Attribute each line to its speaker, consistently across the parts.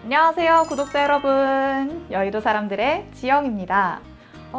Speaker 1: 안녕하세요, 구독자 여러분. 여의도 사람들의 지영입니다.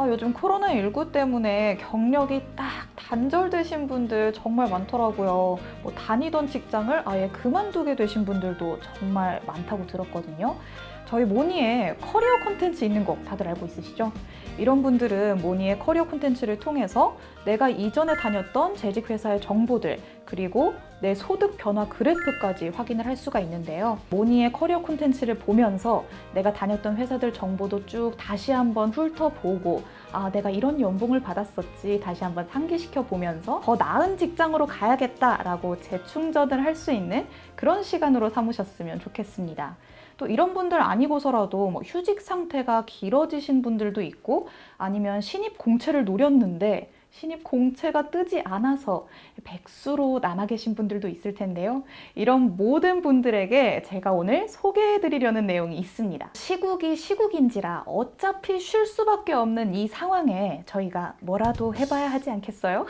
Speaker 1: 요즘 코로나19 때문에 경력이 딱 단절되신 분들 정말 많더라고요. 다니던 직장을 아예 그만두게 되신 분들도 정말 많다고 들었거든요. 저희 모니에 커리어 콘텐츠 있는 거 다들 알고 있으시죠? 이런 분들은 모니의 커리어 콘텐츠를 통해서 내가 이전에 다녔던 재직 회사의 정보들, 그리고 내 소득 변화 그래프까지 확인을 할 수가 있는데요. 모니의 커리어 콘텐츠를 보면서 내가 다녔던 회사들 정보도 쭉 다시 한번 훑어보고, 내가 이런 연봉을 받았었지, 다시 한번 상기시켜 보면서 더 나은 직장으로 가야겠다라고 재충전을 할 수 있는 그런 시간으로 삼으셨으면 좋겠습니다. 또 이런 분들 아니고서라도 휴직 상태가 길어지신 분들도 있고, 아니면 신입 공채를 노렸는데 신입 공채가 뜨지 않아서 백수로 남아 계신 분들도 있을 텐데요. 이런 모든 분들에게 제가 오늘 소개해 드리려는 내용이 있습니다. 시국이 시국인지라 어차피 쉴 수밖에 없는 이 상황에 저희가 뭐라도 해봐야 하지 않겠어요?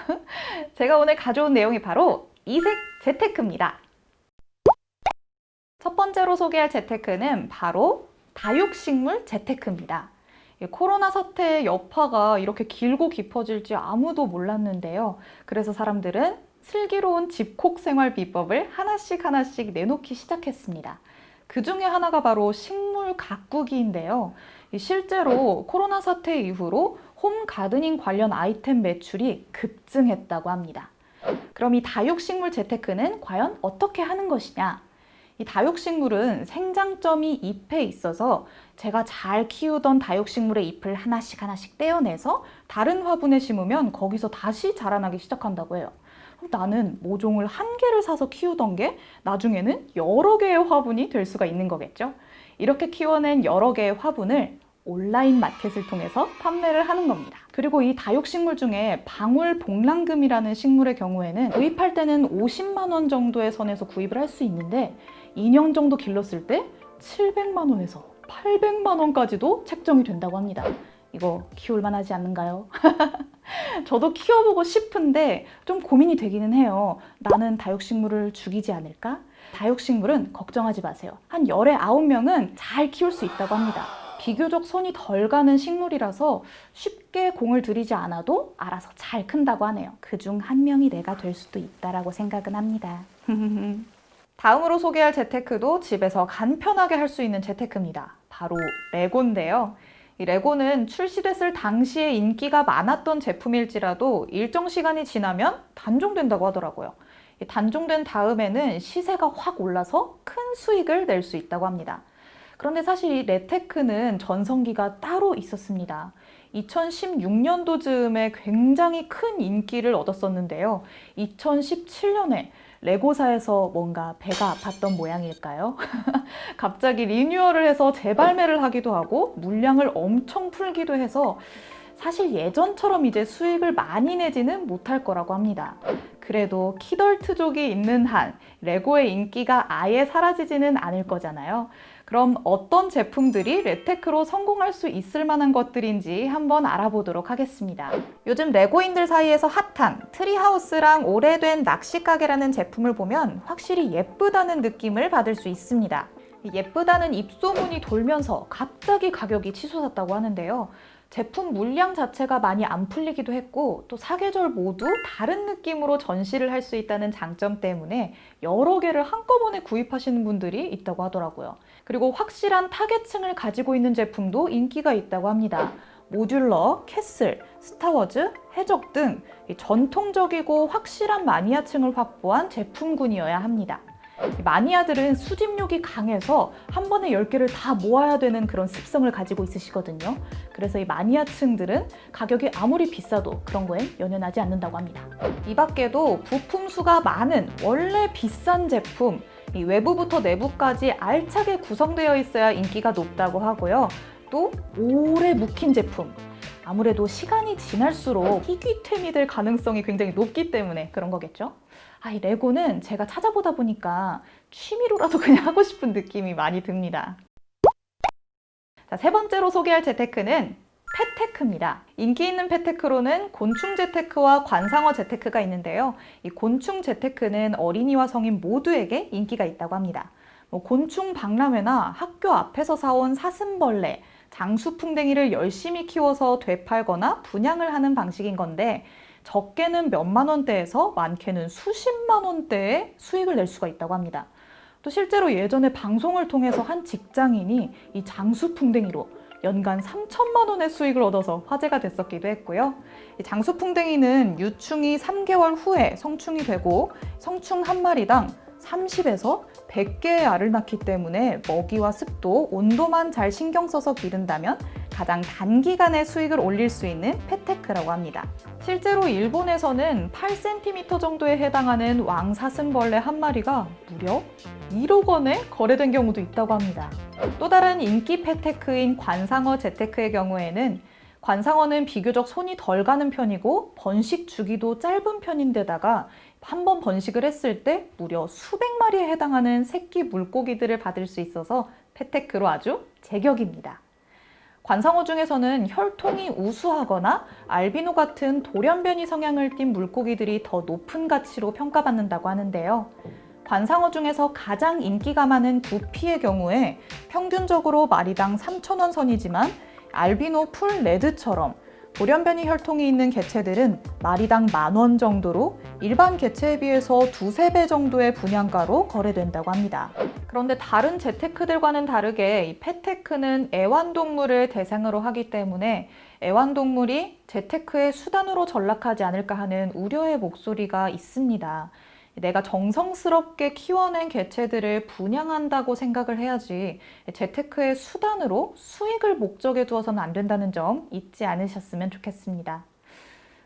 Speaker 1: 제가 오늘 가져온 내용이 바로 이색 재테크입니다. 첫 번째로 소개할 재테크는 바로 다육식물 재테크입니다. 코로나 사태의 여파가 이렇게 길고 깊어질지 아무도 몰랐는데요. 그래서 사람들은 슬기로운 집콕 생활 비법을 하나씩 내놓기 시작했습니다. 그 중에 하나가 바로 식물 가꾸기인데요. 실제로 코로나 사태 이후로 홈 가드닝 관련 아이템 매출이 급증했다고 합니다. 그럼 이 다육식물 재테크는 과연 어떻게 하는 것이냐? 이 다육식물은 생장점이 잎에 있어서 제가 잘 키우던 다육식물의 잎을 하나씩 떼어내서 다른 화분에 심으면 거기서 다시 자라나기 시작한다고 해요. 그럼 나는 모종을 한 개를 사서 키우던 게 나중에는 여러 개의 화분이 될 수가 있는 거겠죠. 이렇게 키워낸 여러 개의 화분을 온라인 마켓을 통해서 판매를 하는 겁니다. 그리고 이 다육식물 중에 방울복랑금이라는 식물의 경우에는 구입할 때는 50만 원 정도의 선에서 구입을 할 수 있는데 2년 정도 길렀을 때 700만 원에서 800만 원까지도 책정이 된다고 합니다. 이거 키울 만하지 않는가요? 저도 키워보고 싶은데 좀 고민이 되기는 해요. 나는 다육식물을 죽이지 않을까? 다육식물은 걱정하지 마세요. 한 열에 9명은 잘 키울 수 있다고 합니다. 비교적 손이 덜 가는 식물이라서 쉽게 공을 들이지 않아도 알아서 잘 큰다고 하네요. 그중 한 명이 내가 될 수도 있다라고 생각은 합니다. 다음으로 소개할 재테크도 집에서 간편하게 할 수 있는 재테크입니다. 바로 레고인데요. 이 레고는 출시됐을 당시에 인기가 많았던 제품일지라도 일정 시간이 지나면 단종된다고 하더라고요. 단종된 다음에는 시세가 확 올라서 큰 수익을 낼 수 있다고 합니다. 그런데 사실 이 레테크는 전성기가 따로 있었습니다. 2016년도 즈음에 굉장히 큰 인기를 얻었었는데요. 2017년에 레고사에서 뭔가 배가 아팠던 모양일까요? 갑자기 리뉴얼을 해서 재발매를 하기도 하고 물량을 엄청 풀기도 해서 사실 예전처럼 이제 수익을 많이 내지는 못할 거라고 합니다. 그래도 키덜트족이 있는 한 레고의 인기가 아예 사라지지는 않을 거잖아요. 그럼 어떤 제품들이 레테크로 성공할 수 있을 만한 것들인지 한번 알아보도록 하겠습니다. 요즘 레고인들 사이에서 핫한 트리하우스랑 오래된 낚시가게라는 제품을 보면 확실히 예쁘다는 느낌을 받을 수 있습니다. 예쁘다는 입소문이 돌면서 갑자기 가격이 치솟았다고 하는데요. 제품 물량 자체가 많이 안 풀리기도 했고, 또 사계절 모두 다른 느낌으로 전시를 할 수 있다는 장점 때문에 여러 개를 한꺼번에 구입하시는 분들이 있다고 하더라고요. 그리고 확실한 타겟층을 가지고 있는 제품도 인기가 있다고 합니다. 모듈러, 캐슬, 스타워즈, 해적 등 전통적이고 확실한 마니아층을 확보한 제품군이어야 합니다. 마니아들은 수집욕이 강해서 한 번에 10개를 다 모아야 되는 그런 습성을 가지고 있으시거든요. 그래서 이 마니아층들은 가격이 아무리 비싸도 그런 거엔 연연하지 않는다고 합니다. 이 밖에도 부품 수가 많은 원래 비싼 제품, 이 외부부터 내부까지 알차게 구성되어 있어야 인기가 높다고 하고요. 또 오래 묵힌 제품, 아무래도 시간이 지날수록 희귀템이 될 가능성이 굉장히 높기 때문에 그런 거겠죠. 이 레고는 제가 찾아보다 보니까 취미로라도 그냥 하고 싶은 느낌이 많이 듭니다. 자, 세 번째로 소개할 재테크는 펫테크입니다. 인기 있는 펫테크로는 곤충 재테크와 관상어 재테크가 있는데요. 이 곤충 재테크는 어린이와 성인 모두에게 인기가 있다고 합니다. 곤충 박람회나 학교 앞에서 사온 사슴벌레, 장수풍뎅이를 열심히 키워서 되팔거나 분양을 하는 방식인 건데 적게는 몇만 원대에서 많게는 수십만 원대의 수익을 낼 수가 있다고 합니다. 또 실제로 예전에 방송을 통해서 한 직장인이 이 장수풍뎅이로 연간 3천만 원의 수익을 얻어서 화제가 됐었기도 했고요. 이 장수풍뎅이는 유충이 3개월 후에 성충이 되고 성충 한 마리당 30에서 100개의 알을 낳기 때문에 먹이와 습도, 온도만 잘 신경 써서 기른다면 가장 단기간에 수익을 올릴 수 있는 패테크라고 합니다. 실제로 일본에서는 8cm 정도에 해당하는 왕사슴벌레 한 마리가 무려 1억 원에 거래된 경우도 있다고 합니다. 또 다른 인기 패테크인 관상어 재테크의 경우에는 관상어는 비교적 손이 덜 가는 편이고 번식 주기도 짧은 편인데다가 한 번 번식을 했을 때 무려 수백 마리에 해당하는 새끼 물고기들을 받을 수 있어서 패테크로 아주 제격입니다. 관상어 중에서는 혈통이 우수하거나 알비노 같은 돌연변이 성향을 띤 물고기들이 더 높은 가치로 평가받는다고 하는데요. 관상어 중에서 가장 인기가 많은 구피의 경우에 평균적으로 마리당 3,000원 선이지만 알비노 풀 레드처럼 돌연변이 혈통이 있는 개체들은 마리당 10,000원 정도로 일반 개체에 비해서 두세 배 정도의 분양가로 거래된다고 합니다. 그런데 다른 재테크들과는 다르게 이 패테크는 애완동물을 대상으로 하기 때문에 애완동물이 재테크의 수단으로 전락하지 않을까 하는 우려의 목소리가 있습니다. 내가 정성스럽게 키워낸 개체들을 분양한다고 생각을 해야지 재테크의 수단으로 수익을 목적에 두어서는 안 된다는 점 잊지 않으셨으면 좋겠습니다.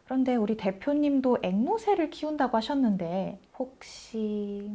Speaker 1: 그런데 우리 대표님도 앵무새를 키운다고 하셨는데 혹시...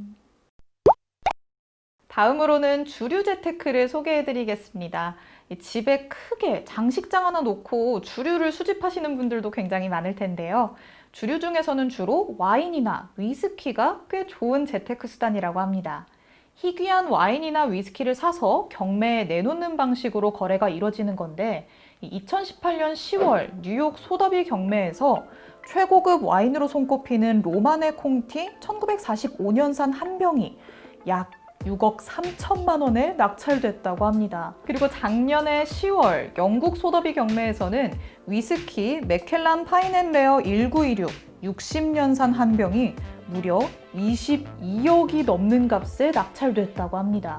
Speaker 1: 다음으로는 주류 재테크를 소개해드리겠습니다. 집에 크게 장식장 하나 놓고 주류를 수집하시는 분들도 굉장히 많을 텐데요. 주류 중에서는 주로 와인이나 위스키가 꽤 좋은 재테크 수단이라고 합니다. 희귀한 와인이나 위스키를 사서 경매에 내놓는 방식으로 거래가 이루어지는 건데 2018년 10월 뉴욕 소더비 경매에서 최고급 와인으로 손꼽히는 로마네 콩티 1945년산 한 병이 약 6억 3천만 원에 낙찰됐다고 합니다. 그리고 작년에 10월 영국 소더비 경매에서는 위스키 맥켈란 파인앤레어 1916 60년산 한 병이 무려 22억이 넘는 값에 낙찰됐다고 합니다.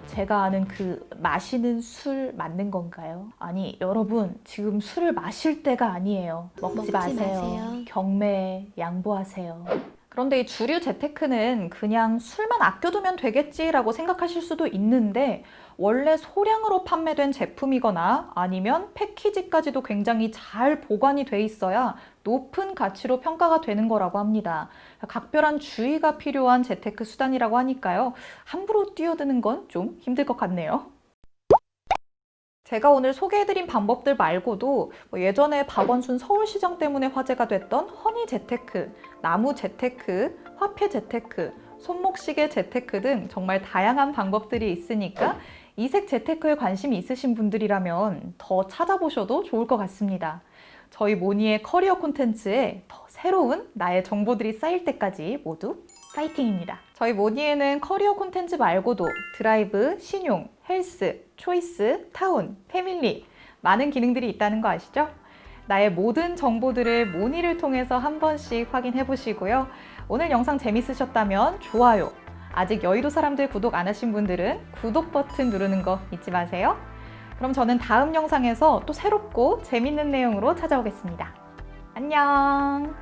Speaker 1: 제가 아는 그 마시는 술 맞는 건가요? 아니 여러분 지금 술을 마실 때가 아니에요. 먹지 마세요. 경매에 양보하세요. 그런데 이 주류 재테크는 그냥 술만 아껴두면 되겠지라고 생각하실 수도 있는데 원래 소량으로 판매된 제품이거나 아니면 패키지까지도 굉장히 잘 보관이 돼 있어야 높은 가치로 평가가 되는 거라고 합니다. 각별한 주의가 필요한 재테크 수단이라고 하니까요. 함부로 뛰어드는 건 좀 힘들 것 같네요. 제가 오늘 소개해드린 방법들 말고도 예전에 박원순 서울시장 때문에 화제가 됐던 허니 재테크, 나무 재테크, 화폐 재테크, 손목시계 재테크 등 정말 다양한 방법들이 있으니까 이색 재테크에 관심이 있으신 분들이라면 더 찾아보셔도 좋을 것 같습니다. 저희 모니의 커리어 콘텐츠에 더 새로운 나의 정보들이 쌓일 때까지 모두 파이팅입니다. 저희 모니에는 커리어 콘텐츠 말고도 드라이브, 신용, 헬스, 초이스, 타운, 패밀리 많은 기능들이 있다는 거 아시죠? 나의 모든 정보들을 모니를 통해서 한 번씩 확인해 보시고요. 오늘 영상 재밌으셨다면 좋아요, 아직 여의도 사람들 구독 안 하신 분들은 구독 버튼 누르는 거 잊지 마세요. 그럼 저는 다음 영상에서 또 새롭고 재밌는 내용으로 찾아오겠습니다. 안녕!